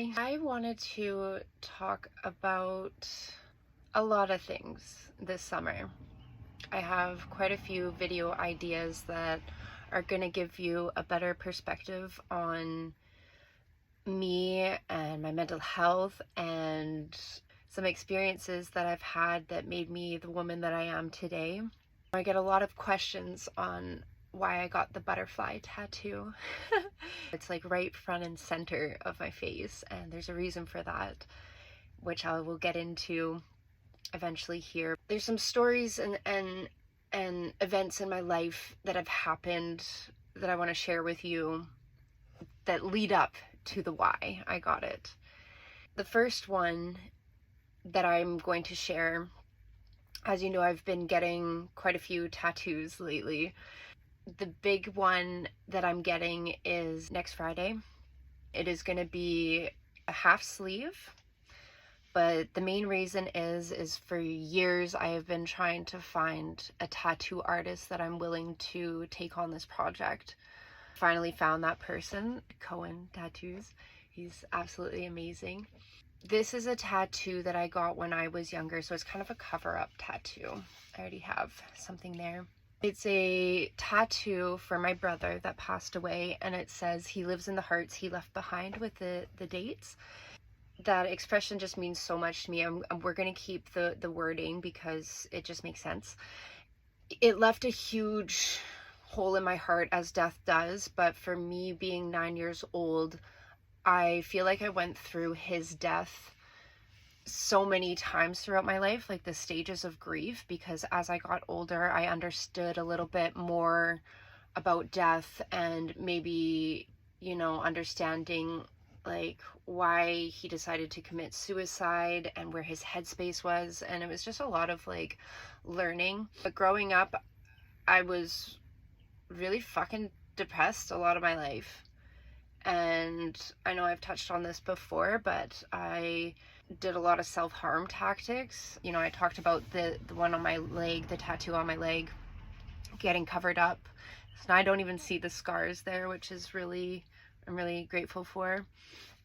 Today I wanted to talk about a lot of things this summer. I have quite a few video ideas that are going to give you a better perspective on me and my mental health and some experiences that I've had that made me the woman that I am today. I get a lot of questions on why I got the butterfly tattoo. It's like right front and center of my face, and there's a reason for that, which I will get into eventually here. There's some stories and events in my life that have happened that I want to share with you that lead up to the why I got it. The first one that I'm going to share, as you know, I've been getting quite a few tattoos lately. The big one that I'm getting is next Friday. It is going to be a half sleeve, but the main reason is for years I have been trying to find a tattoo artist that I'm willing to take on this project. Finally found that person, Cohen Tattoos. He's absolutely amazing. This is a tattoo that I got when I was younger, so it's kind of a cover-up tattoo. I already have something there. It's a tattoo for my brother that passed away, and it says he lives in the hearts he left behind with the dates. That expression just means so much to me. We're going to keep the wording because it just makes sense. It left a huge hole in my heart, as death does, but for me being 9 years old, I feel like I went through his death so many times throughout my life, like the stages of grief, because as I got older, I understood a little bit more about death and maybe, understanding like why he decided to commit suicide and where his headspace was. And it was just a lot of like learning. But growing up, I was really fucking depressed a lot of my life. And I know I've touched on this before, but I did a lot of self-harm tactics. I talked about the one on my leg, the tattoo on my leg, getting covered up. So now I don't even see the scars there, which is I'm really grateful for.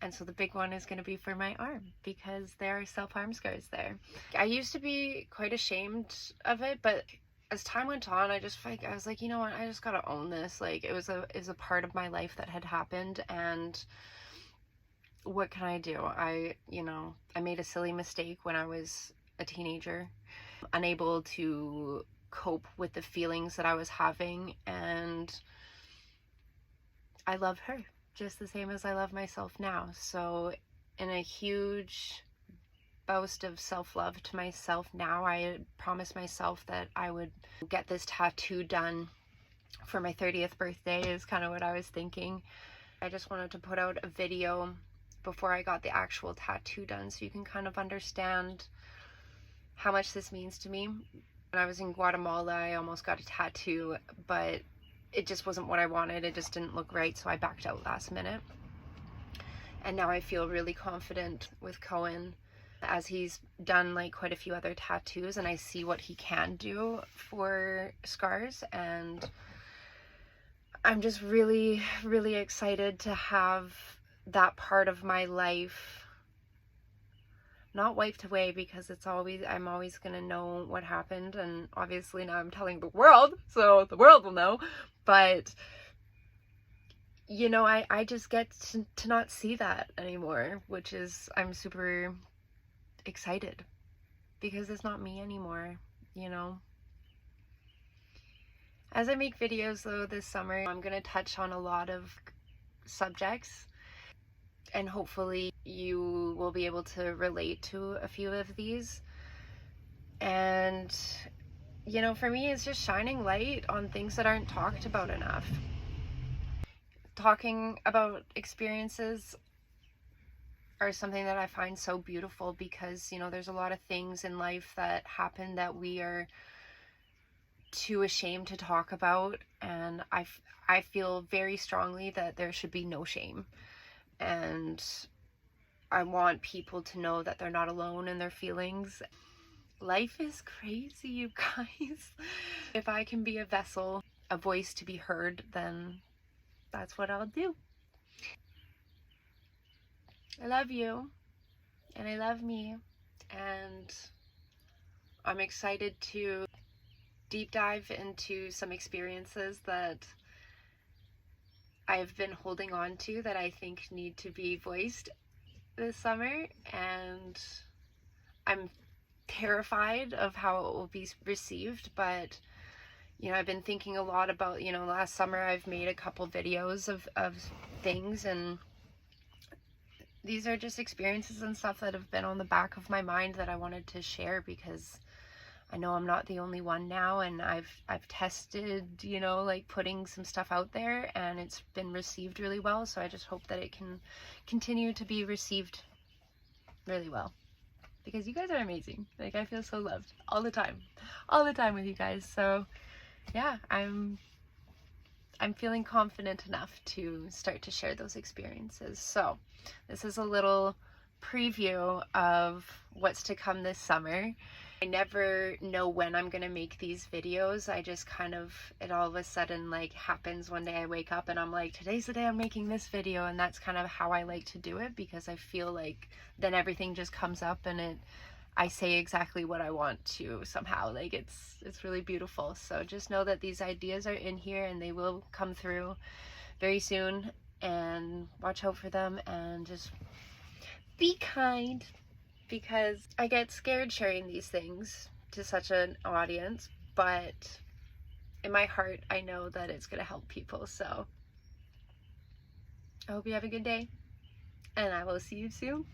And so the big one is going to be for my arm because there are self-harm scars there. I used to be quite ashamed of it, but as time went on, I was like, you know what, I just gotta own this. Like, it was a part of my life that had happened, and what can I do? I made a silly mistake when I was a teenager, unable to cope with the feelings that I was having, and I love her just the same as I love myself now. So in a huge boast of self-love to myself now, I promised myself that I would get this tattoo done for my 30th birthday is kind of what I was thinking. I just wanted to put out a video before I got the actual tattoo done so you can kind of understand how much this means to me. When I was in Guatemala, I almost got a tattoo, but it just wasn't what I wanted. It just didn't look right, so I backed out last minute. And now I feel really confident with Cohen, as he's done like quite a few other tattoos, and I see what he can do for scars, and I'm just really, really excited to have that part of my life not wiped away, because I'm always gonna know what happened, and obviously now I'm telling the world, so the world will know, but I just get to not see that anymore, which is, I'm super excited because it's not me anymore. As I make videos though this summer, I'm gonna touch on a lot of subjects, and hopefully you will be able to relate to a few of these. And for me, it's just shining light on things that aren't talked about enough. Talking about experiences are something that I find so beautiful, because there's a lot of things in life that happen that we are too ashamed to talk about, and I feel very strongly that there should be no shame, and I want people to know that they're not alone in their feelings. Life is crazy, you guys. If I can be a vessel, a voice to be heard, then that's what I'll do. I love you, and I love me, and I'm excited to deep dive into some experiences that I've been holding on to that I think need to be voiced this summer, and I'm terrified of how it will be received. But I've been thinking a lot about, last summer I've made a couple videos of things, and these are just experiences and stuff that have been on the back of my mind that I wanted to share, because I know I'm not the only one now, and I've tested, like putting some stuff out there, and it's been received really well. So I just hope that it can continue to be received really well, because you guys are amazing. Like, I feel so loved all the time with you guys. So yeah, I'm feeling confident enough to start to share those experiences. So this is a little preview of what's to come this summer. I never know when I'm gonna make these videos. I just it all of a sudden like happens one day. I wake up and I'm like, today's the day I'm making this video, and that's kind of how I like to do it, because I feel like then everything just comes up and I say exactly what I want to somehow. Like, it's really beautiful. So just know that these ideas are in here, and they will come through very soon, and watch out for them, and just be kind, because I get scared sharing these things to such an audience, but in my heart I know that it's going to help people. So I hope you have a good day, and I will see you soon.